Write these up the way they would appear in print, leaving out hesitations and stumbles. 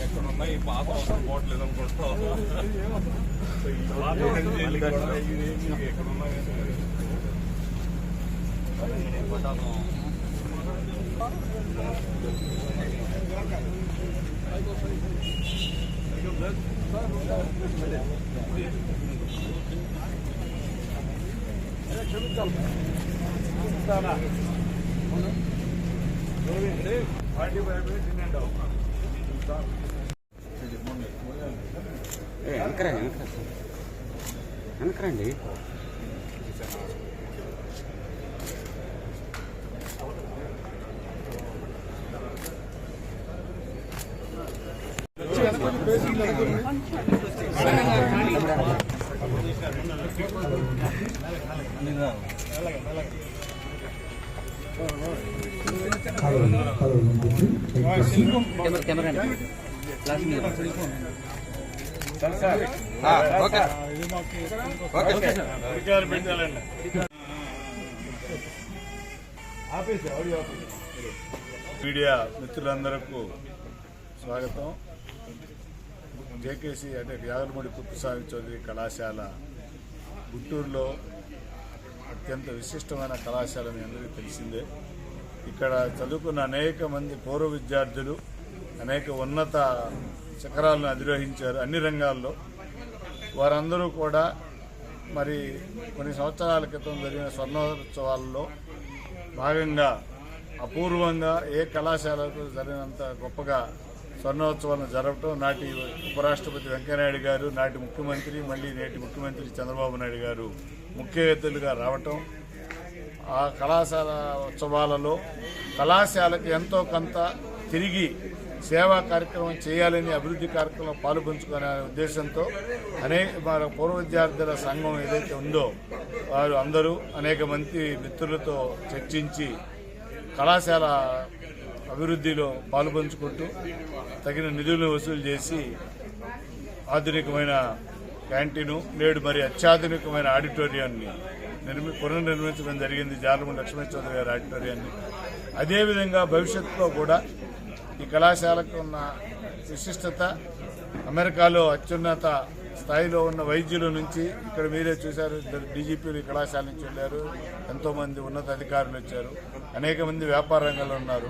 ఎక్కడున్నా ఈ పాత పోవట్లేదు అనుకుంటాం. ఎక్కడున్నా వెనకరండి. మీడియా మిత్రులందరకు స్వాగతం. జేకేసీ అంటే యాగలమూడి కుప్పస్వామి చౌదరి కళాశాల గుంటూరులో అత్యంత విశిష్టమైన కళాశాల మీ అందరికీ తెలిసిందే. ఇక్కడ చదువుకున్న అనేక మంది పూర్వ విద్యార్థులు అనేక ఉన్నత శిఖరాలను అధిరోహించారు అన్ని రంగాల్లో. వారందరూ కూడా మరి కొన్ని సంవత్సరాల క్రితం జరిగిన స్వర్ణోత్సవాలలో భాగంగా అపూర్వంగా ఏ కళాశాలకు జరిగినంత గొప్పగా స్వర్ణోత్సవాలను జరపడం, నాటి ఉపరాష్ట్రపతి వెంకయ్యనాయుడు గారు, నాటి ముఖ్యమంత్రి మళ్ళీ నేటి ముఖ్యమంత్రి చంద్రబాబు నాయుడు గారు ముఖ్య అతిథులుగా రావటం, ఆ కళాశాల ఉత్సవాలలో కళాశాలకు ఎంతో కొంత తిరిగి సేవా కార్యక్రమం చేయాలని, అభివృద్ధి కార్యక్రమంలో పాలుపంచుకునే ఉద్దేశంతో అనేక పూర్వ విద్యార్థుల సంఘం ఏదైతే ఉందో వారు అందరూ అనేక మంది మిత్రులతో చర్చించి కళాశాల అభివృద్ధిలో పాలుపంచుకుంటూ తగిన నిధులను వసూలు చేసి ఆధునికమైన క్యాంటీను, నేడు మరి అత్యాధునికమైన ఆడిటోరియాన్ని పునర్నిర్మించడం జరిగింది, జాలమూడి లక్ష్మీ చౌదరి గారి ఆడిటోరియాన్ని. అదేవిధంగా భవిష్యత్తులో కూడా ఈ కళాశాలకు ఉన్న విశిష్టత, అమెరికాలో అత్యున్నత స్థాయిలో ఉన్న వైద్యుల నుంచి ఇక్కడ మీరే చూశారు, డీజీపీలు ఈ కళాశాల నుంచి వెళ్ళారు, ఎంతోమంది ఉన్నత అధికారులు వచ్చారు, అనేక మంది వ్యాపార రంగంలో ఉన్నారు.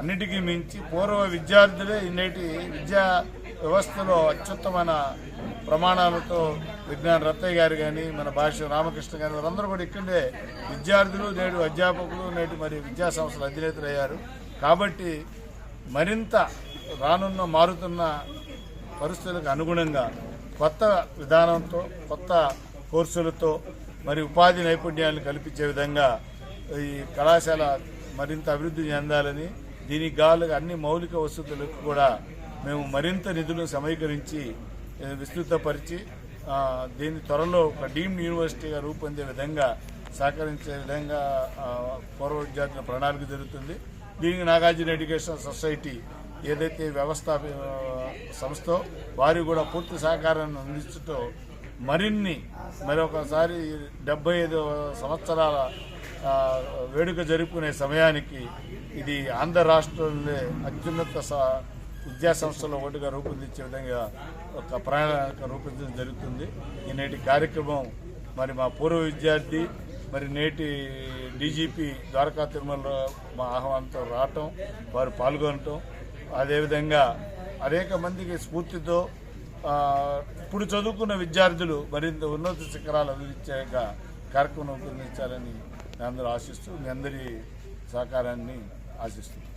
అన్నిటికీ మించి పూర్వ విద్యార్థులే నేటి విద్యా వ్యవస్థలో అత్యుత్తమైన ప్రమాణాలతో విజ్ఞాన రత్తయ్య గారు కానీ, మన భాష్య రామకృష్ణ గారు, వారందరూ కూడా ఇక్కడే విద్యార్థులు, నేడు అధ్యాపకులు, నేటి మరి విద్యా సంస్థల అధినేతలు అయ్యారు. కాబట్టి మరింత రానున్న మారుతున్న పరిస్థితులకు అనుగుణంగా కొత్త విధానంతో, కొత్త కోర్సులతో మరి ఉపాధి నైపుణ్యాలను కల్పించే విధంగా ఈ కళాశాల మరింత అభివృద్ధి చెందాలని, దీనికి గాలుగా అన్ని మౌలిక వసతులకు కూడా మేము మరింత నిధులను సమీకరించి విస్తృతపరిచి దీన్ని త్వరలో ఒక డీమ్డ్ యూనివర్సిటీగా రూపొందే విధంగా సహకరించే విధంగా పూర్వ విద్యార్థుల ప్రణాళిక జరుగుతుంది. దీనికి నాగార్జున ఎడ్యుకేషనల్ సొసైటీ ఏదైతే వ్యవస్థ సంస్థ వారు కూడా పూర్తి సహకారాన్ని అందించటం మరొకసారి 75 సంవత్సరాల వేడుక జరుపుకునే సమయానికి ఇది ఆంధ్ర రాష్ట్రంలో అత్యున్నత విద్యా సంస్థలో ఒకటిగా రూపొందించే విధంగా ఒక ప్రణాళిక రూపొందించడం జరుగుతుంది. ఈ నేటి కార్యక్రమం మరి మా పూర్వ విద్యార్థి మరి నేటి డీజీపీ ద్వారకా తిరుమల మా ఆహ్వానంతో రావటం, వారు పాల్గొనటం, అదేవిధంగా అనేక మందికి స్ఫూర్తితో ఇప్పుడు చదువుకున్న విద్యార్థులు మరింత ఉన్నత శిఖరాలు అందించే కార్యక్రమం రూపొందించాలని అందరూ ఆశిస్తూ మీ అందరి సహకారాన్ని ఆశిస్తున్నాను.